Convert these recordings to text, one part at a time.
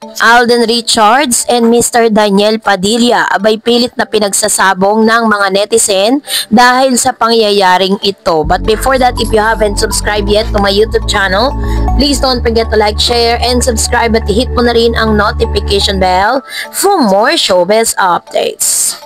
Alden Richards and Mr. Daniel Padilla abay pilit na pinagsasabong ng mga netizen dahil sa pangyayaring ito. But before that, if you haven't subscribed yet to my YouTube channel, please don't forget to like, share, and subscribe at hit mo na rin ang notification bell for more showbiz updates.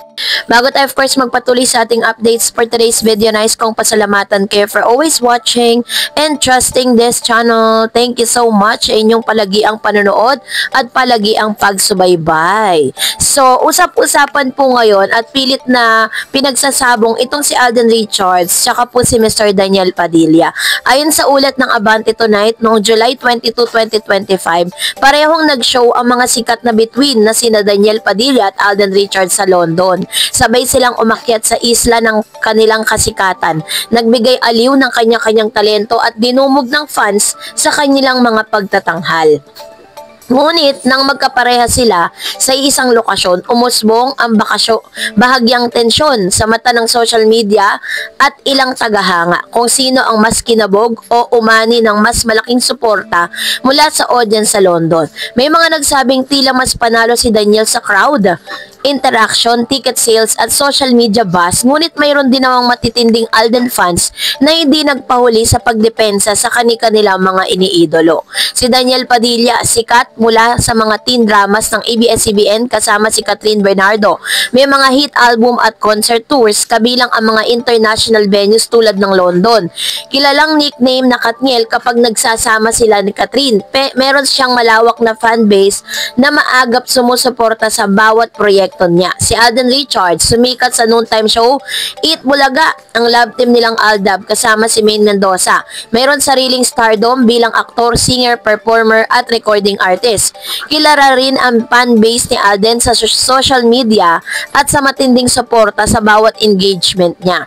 Bago tayo of course magpatuloy sa ating updates for today's video, nais kong pasalamatan kayo for always watching and trusting this channel. Thank you so much sa inyong palagi ang panonood at palagi ang pagsubaybay. So, usap-usapan po ngayon at pilit na pinagsasabong itong si Alden Richards tsaka po si Mr. Daniel Padilla. Ayon sa ulat ng Abante Tonight noong July 22, 2025, parehong nag-show ang mga sikat na bituin na sina Daniel Padilla at Alden Richards sa London. Sabay silang umakyat sa isla ng kanilang kasikatan, nagbigay aliw ng kanya-kanyang talento at dinumog ng fans sa kanilang mga pagtatanghal. Ngunit nang magkapareha sila sa isang lokasyon, umusbong ang bahagyang tensyon sa mata ng social media at ilang tagahanga kung sino ang mas kinabog o umani ng mas malaking suporta mula sa audience sa London. May mga nagsabing tila mas panalo si Daniel sa crowd interaction, ticket sales at social media buzz, ngunit mayroon din namang matitinding Alden fans na hindi nagpahuli sa pagdepensa sa kani-kanilang mga iniidolo. Si Daniel Padilla, sikat mula sa mga teen dramas ng ABS-CBN kasama si Catherine Bernardo. May mga hit album at concert tours kabilang ang mga international venues tulad ng London. Kilalang nickname na Katniel kapag nagsasama sila ni Catherine. Meron siyang malawak na fanbase na maagap sumusuporta sa bawat proyekto niya. Si Alden Richards, sumikat sa noontime show Eat Bulaga, ang love team nilang Aldab kasama si Maine Mendoza. Mayroon sariling stardom bilang aktor, singer, performer at recording artist. Kilala rin ang fanbase ni Alden sa social media at sa matinding suporta sa bawat engagement niya.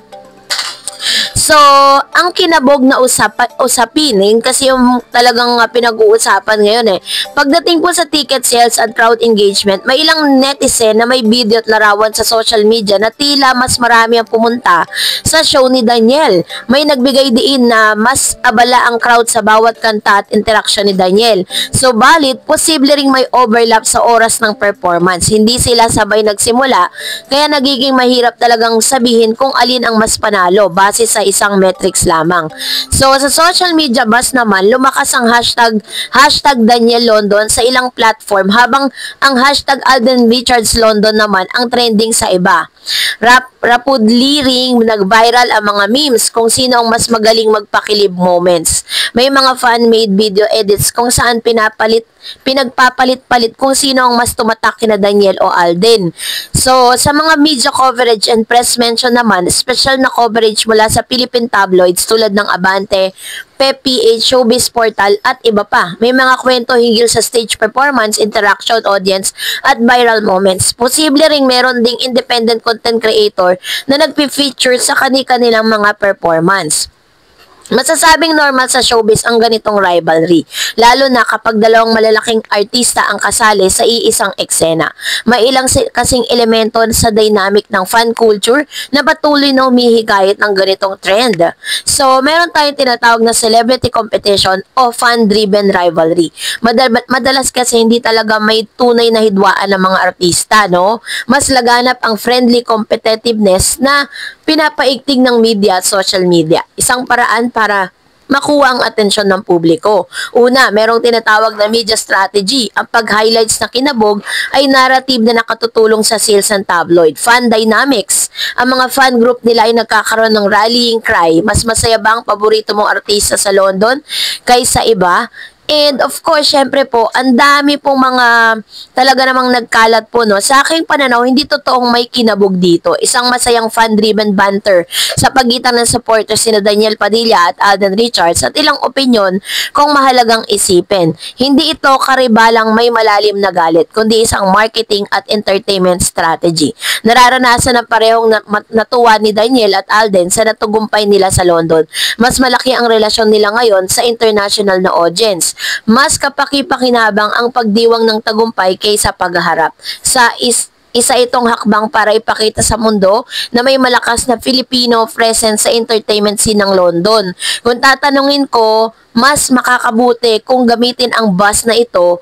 So, ang kinabog na usapin, kasi yung talagang pinag-uusapan ngayon Pagdating po sa ticket sales at crowd engagement, may ilang netizen na may video at larawan sa social media na tila mas marami ang pumunta sa show ni Daniel. May nagbigay diin na mas abala ang crowd sa bawat kanta at interaction ni Daniel. So, balit, posible ring may overlap sa oras ng performance. Hindi sila sabay nagsimula, kaya nagiging mahirap talagang sabihin kung alin ang mas panalo base sa isang metrics lamang. So, sa social media buzz naman, lumakas ang hashtag Daniel London sa ilang platform habang ang hashtag Alden Richards London naman ang trending sa iba. Rapidly ring nag-viral ang mga memes kung sino ang mas magaling magpakilib moments. May mga fan-made video edits kung saan pinagpapalit-palit kung sino ang mas tumatak kina Daniel o Alden. So, sa mga media coverage and press mention naman, special na coverage mula sa Philippine tabloids tulad ng Abante, PH, Showbiz Portal at iba pa. May mga kwento hinggil sa stage performance, interaction, audience at viral moments. Posible ring meron ding independent content creator na nagpi-feature sa kani-kanilang mga performance. Masasabing normal sa showbiz ang ganitong rivalry, lalo na kapag dalawang malalaking artista ang kasali sa iisang eksena. May ilang kasing elemento sa dynamic ng fan culture na patuloy na humihikayat ng ganitong trend. So, meron tayong tinatawag na celebrity competition o fan-driven rivalry. Madalas kasi hindi talaga may tunay na hidwaan ng mga artista, no? Mas laganap ang friendly competitiveness na pinapaigting ng media at social media. Isang paraan para makuha ang atensyon ng publiko. Una, merong tinatawag na media strategy. Ang pag-highlights na kinabog ay narrative na nakatutulong sa sales ng tabloid. Fan dynamics. Ang mga fan group nila ay nagkakaroon ng rallying cry. Mas masaya ba ang paborito mong artista sa London kaysa iba? And of course, syempre po, ang dami pong mga talaga namang nagkalat po, no. Sa aking pananaw, hindi totoong may kinabog dito. Isang masayang fan-driven banter sa pagitan ng supporters sina Daniel Padilla at Alden Richards at ilang opinyon kung mahalagang isipin. Hindi ito karibalang may malalim na galit, kundi isang marketing at entertainment strategy. Nararanasan ng parehong natuwa ni Daniel at Alden sa natugumpay nila sa London. Mas malaki ang relasyon nila ngayon sa international na audience. Mas kapaki-pakinabang ang pagdiwang ng tagumpay kaysa pagharap. Sa Isa itong hakbang para ipakita sa mundo na may malakas na Filipino presence sa entertainment scene ng London. Kung tatanungin ko, mas makakabuti kung gamitin ang bus na ito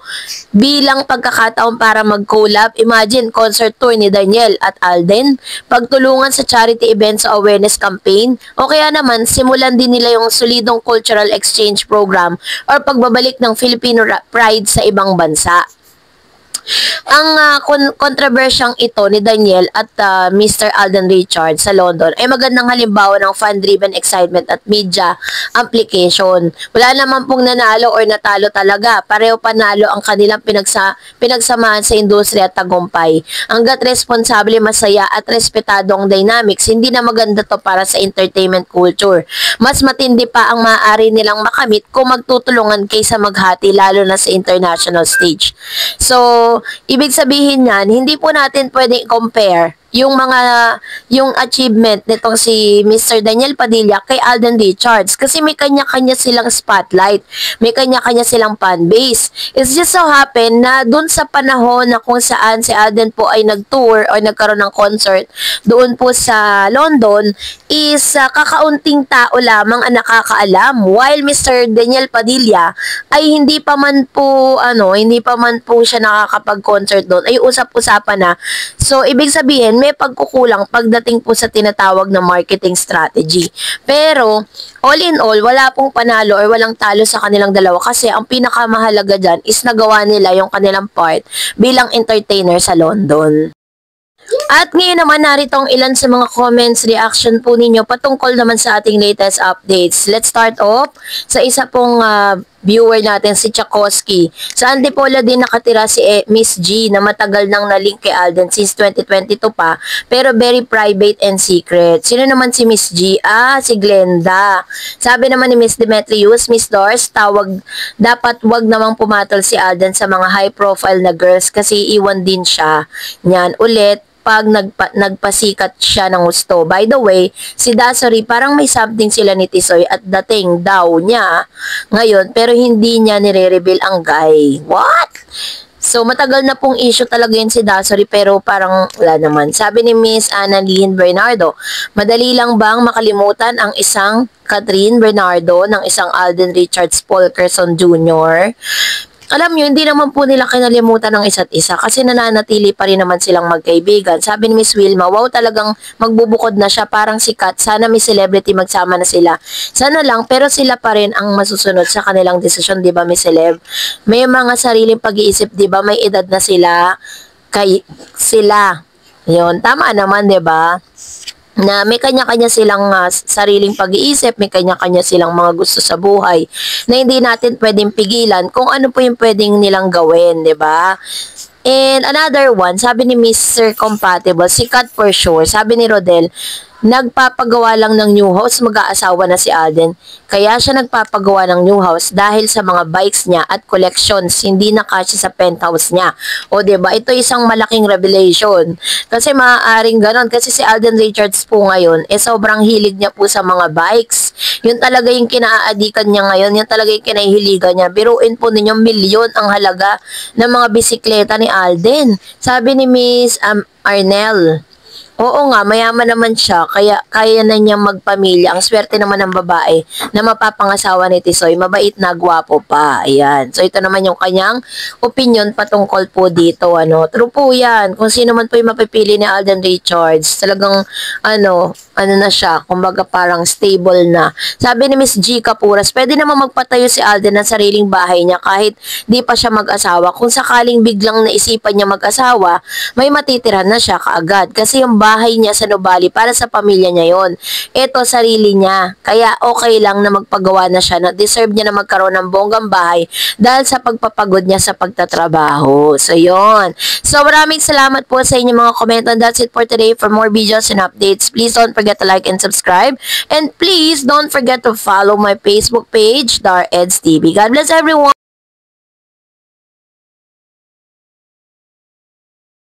bilang pagkakataon para mag-collab. Imagine, concert tour ni Daniel at Alden, pagtulungan sa charity event sa awareness campaign, o kaya naman simulan din nila yung solidong cultural exchange program or pagbabalik ng Filipino pride sa ibang bansa. Ang kontrobersyang ito ni Daniel at Mr. Alden Richards sa London ay magandang halimbawa ng fan-driven excitement at media amplification. Wala naman pong nanalo or natalo talaga. Pareho panalo ang kanilang pinagsamahan sa industriya at tagumpay. Hanggat responsable, masaya at respetado ang dynamics, hindi na maganda to para sa entertainment culture. Mas matindi pa ang maaari nilang makamit kung magtutulungan kaysa maghati, lalo na sa international stage. So, ibig sabihin niyan, hindi po natin pwedeng compare yung achievement nitong si Mr. Daniel Padilla kay Alden Richards kasi may kanya-kanya silang spotlight, may kanya-kanya silang fan base. It's just so happen na dun sa panahon na kung saan si Alden po ay nag-tour o nagkaroon ng concert doon po sa London is kakaunting tao lamang ang nakakaalam, while Mr. Daniel Padilla ay hindi pa man po siya nakakapag-concert doon, ay usap-usapan na. So ibig sabihin may pagkukulang pagdating po sa tinatawag na marketing strategy. Pero, all in all, wala pong panalo or walang talo sa kanilang dalawa kasi ang pinakamahalaga dyan is nagawa nila yung kanilang part bilang entertainer sa London. At ngayon naman, narito ang ilan sa mga comments, reaction po ninyo patungkol naman sa ating latest updates. Let's start off sa isa pong viewer natin, si Tchaikovsky. Sa Antipolo din nakatira si Miss G na matagal nang na-link kay Alden since 2022 pa, pero very private and secret. Sino naman si Miss G? Si Glenda. Sabi naman ni Miss Demetrius, Miss Doris, dapat wag namang pumatol si Alden sa mga high profile na girls kasi iwan din siya. Yan, ulit, pag nagpasikat siya ng gusto. By the way, si Dasori parang may something sila ni Tisoy at dating daw niya ngayon pero hindi niya nire-reveal ang guy. What? So matagal na pong issue talaga yun si Dasori pero parang wala naman. Sabi ni Miss Annalyn Bernardo, madali lang bang makalimutan ang isang Catherine Bernardo ng isang Alden Richards Polkerson Jr.? Alam nyo, hindi naman po nila kinalimutan ng isa't isa kasi nananatili pa rin naman silang magkaibigan. Sabi ni Miss Wilma, wow, talagang magbubukod na siya, parang sikat. Sana may celebrity magsama na sila. Sana lang, pero sila pa rin ang masusunod sa kanilang desisyon, di ba, Miss Celeb? May mga sariling pag-iisip, di ba? May edad na sila. Yun, tama naman, di ba? Na may kanya-kanya silang sariling pag-iisip, may kanya-kanya silang mga gusto sa buhay na hindi natin pwedeng pigilan kung ano po yung pwedeng nilang gawin, di ba? And another one, sabi ni Mr. Compatible, sikat for sure. Sabi ni Rodel, nagpapagawa lang ng new house, mag-aasawa na si Alden. Kaya siya nagpapagawa ng new house dahil sa mga bikes niya at collections, hindi na kasya sa penthouse niya. O diba, ito isang malaking revelation. Kasi maaaring ganon. Kasi si Alden Richards po ngayon, sobrang hilig niya po sa mga bikes. Yun talaga yung kinaaadikan niya ngayon. Yun talaga yung kinahihiligan niya. Biruin po ninyo, milyon ang halaga ng mga bisikleta ni Alden. Sabi ni Miss Arnel, oo nga, mayaman naman siya, kaya na niyang magpamilya. Ang swerte naman ng babae na mapapangasawa ni Tisoy, mabait na, gwapo pa. Ayan. So, ito naman yung kanyang opinion patungkol po dito. True po yan. Kung sino man po yung mapipili ni Alden Richards, talagang, na siya, kumbaga parang stable na. Sabi ni Miss G. Capuras, pwede naman magpatayo si Alden ng sariling bahay niya kahit di pa siya mag-asawa. Kung sakaling biglang naisipan niya mag-asawa, may matitirahan na siya kaagad. Kasi yung bahay niya sa Nubali para sa pamilya niya yon. Ito, sarili niya. Kaya okay lang na magpagawa na siya na deserve niya na magkaroon ng bonggang bahay dahil sa pagpapagod niya sa pagtatrabaho. So, yon. So, maraming salamat po sa inyong mga comment. And that's it for today. For more videos and updates, please don't forget to like and subscribe. And please don't forget to follow my Facebook page, Dar Eds TV. God bless everyone.